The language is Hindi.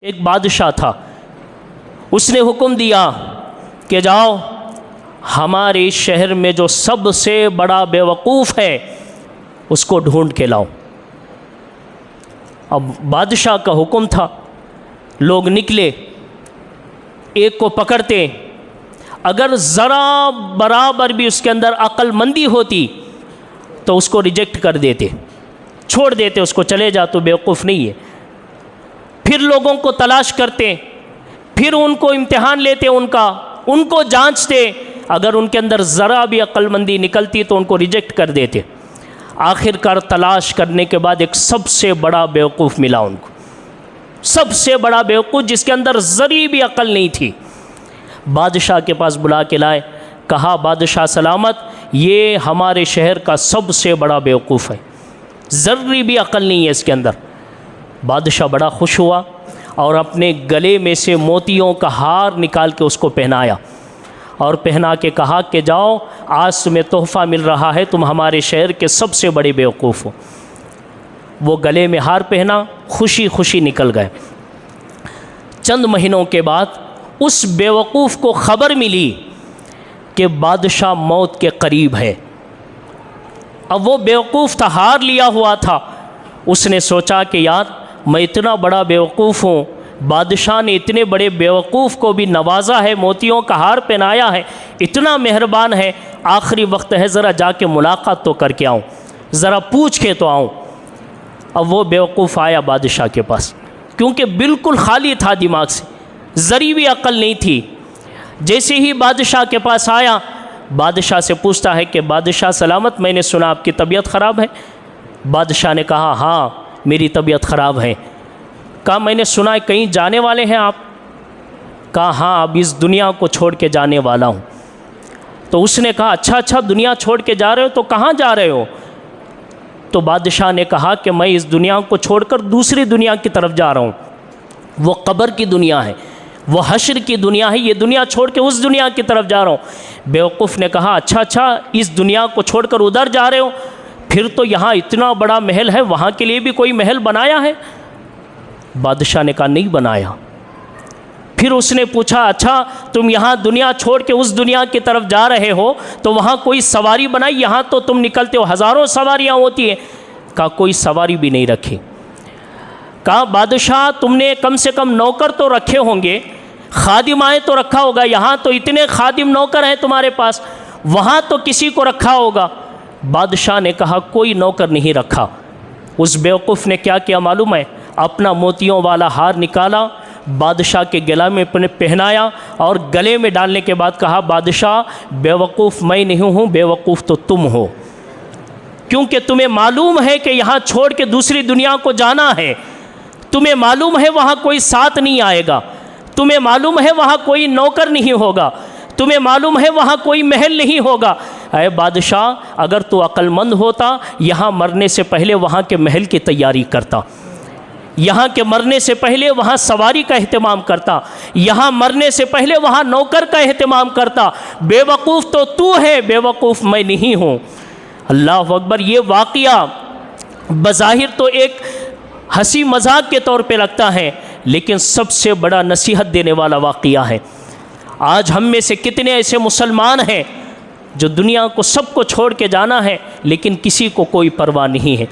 एक बादशाह था, उसने हुक्म दिया कि जाओ हमारे शहर में जो सबसे बड़ा बेवकूफ़ है उसको ढूंढ के लाओ। अब बादशाह का हुक्म था, लोग निकले, एक को पकड़ते, अगर ज़रा बराबर भी उसके अंदर अक्लमंदी होती तो उसको रिजेक्ट कर देते, छोड़ देते उसको, चले जा तो बेवकूफ़ नहीं है। फिर लोगों को तलाश करते, फिर उनको इम्तिहान लेते, उनको जांचते, अगर उनके अंदर ज़रा भी अक्लमंदी निकलती तो उनको रिजेक्ट कर देते। आखिरकार तलाश करने के बाद एक सबसे बड़ा बेवकूफ़ मिला उनको, सबसे बड़ा बेवकूफ़ जिसके अंदर ज़री भी अक्ल नहीं थी। बादशाह के पास बुला के लाए, कहा बादशाह सलामत, ये हमारे शहर का सबसे बड़ा बेवकूफ़ है, ज़र्री भी अक्ल नहीं है इसके अंदर। बादशाह बड़ा खुश हुआ और अपने गले में से मोतियों का हार निकाल के उसको पहनाया और पहना के कहा कि जाओ आज तुम्हें तोहफ़ा मिल रहा है, तुम हमारे शहर के सबसे बड़े बेवकूफ़ हो। वो गले में हार पहना, खुशी खुशी निकल गए। चंद महीनों के बाद उस बेवकूफ़ को ख़बर मिली कि बादशाह मौत के करीब है। अब वो बेवकूफ़ था, हार लिया हुआ था। उसने सोचा कि यार मैं इतना बड़ा बेवकूफ़ हूँ, बादशाह ने इतने बड़े बेवकूफ़ को भी नवाजा है, मोतियों का हार पहनाया है, इतना मेहरबान है, आखिरी वक्त है, ज़रा जाके मुलाकात तो करके आऊँ, ज़रा पूछ के तो आऊँ। अब वो बेवकूफ़ आया बादशाह के पास, क्योंकि बिल्कुल खाली था दिमाग से, ज़री भी अक्ल नहीं थी। जैसे ही बादशाह के पास आया, बादशाह से पूछता है कि बादशाह सलामत, मैंने सुना आपकी तबीयत ख़राब है। बादशाह ने कहा हाँ मेरी तबीयत ख़राब है। कहा मैंने सुना है कहीं जाने वाले हैं आप। कहा हाँ अब इस दुनिया को छोड़ के जाने वाला हूँ। तो उसने कहा अच्छा दुनिया छोड़ के जा रहे हो, तो कहाँ जा रहे हो? तो बादशाह ने कहा कि मैं इस दुनिया को छोड़कर दूसरी दुनिया की तरफ जा रहा हूँ। वो कब्र की दुनिया है, वो हश्र की दुनिया है, ये दुनिया छोड़ के उस दुनिया की तरफ जा रहा हूँ। बेवकूफ़ ने कहा अच्छा इस दुनिया को छोड़कर उधर जा रहे हो, फिर तो यहाँ इतना बड़ा महल है, वहाँ के लिए भी कोई महल बनाया है? बादशाह ने कहा नहीं बनाया। फिर उसने पूछा अच्छा तुम यहाँ दुनिया छोड़ के उस दुनिया की तरफ जा रहे हो, तो वहाँ कोई सवारी बनाई? यहाँ तो तुम निकलते हो हज़ारों सवारियाँ होती हैं। कहा कोई सवारी भी नहीं रखी। कहा बादशाह तुमने कम से कम नौकर तो रखे होंगे, खादिमाएँ तो रखा होगा, यहाँ तो इतने खादिम नौकर हैं तुम्हारे पास, वहाँ तो किसी को रखा होगा। बादशाह ने कहा कोई नौकर नहीं रखा। उस बेवकूफ़ ने क्या किया मालूम है? अपना मोतियों वाला हार निकाला, बादशाह के गला में पहनाया और गले में डालने के बाद कहा बादशाह बेवकूफ़ मैं नहीं हूँ, बेवकूफ़ तो तुम हो, क्योंकि तुम्हें मालूम है कि यहाँ छोड़ के दूसरी दुनिया को जाना है, तुम्हें मालूम है वहाँ कोई साथ नहीं आएगा, तुम्हें मालूम है वहाँ कोई नौकर नहीं होगा, तुम्हें मालूम है वहाँ कोई महल नहीं होगा। अरे बादशाह अगर तू अक्लमंद होता, यहाँ मरने से पहले वहाँ के महल की तैयारी करता, यहाँ के मरने से पहले वहाँ सवारी का एहतमाम करता, यहाँ मरने से पहले वहाँ नौकर का एहतमाम करता। बेवकूफ़ तो तू है, बेवकूफ़ मैं नहीं हूँ। अल्लाह अकबर। ये वाक़या बज़ाहिर तो एक हंसी मजाक के तौर पे लगता है, लेकिन सबसे बड़ा नसीहत देने वाला वाक़या है। आज हम में से कितने ऐसे मुसलमान हैं जो दुनिया को सबको छोड़ के जाना है, लेकिन किसी को कोई परवाह नहीं है।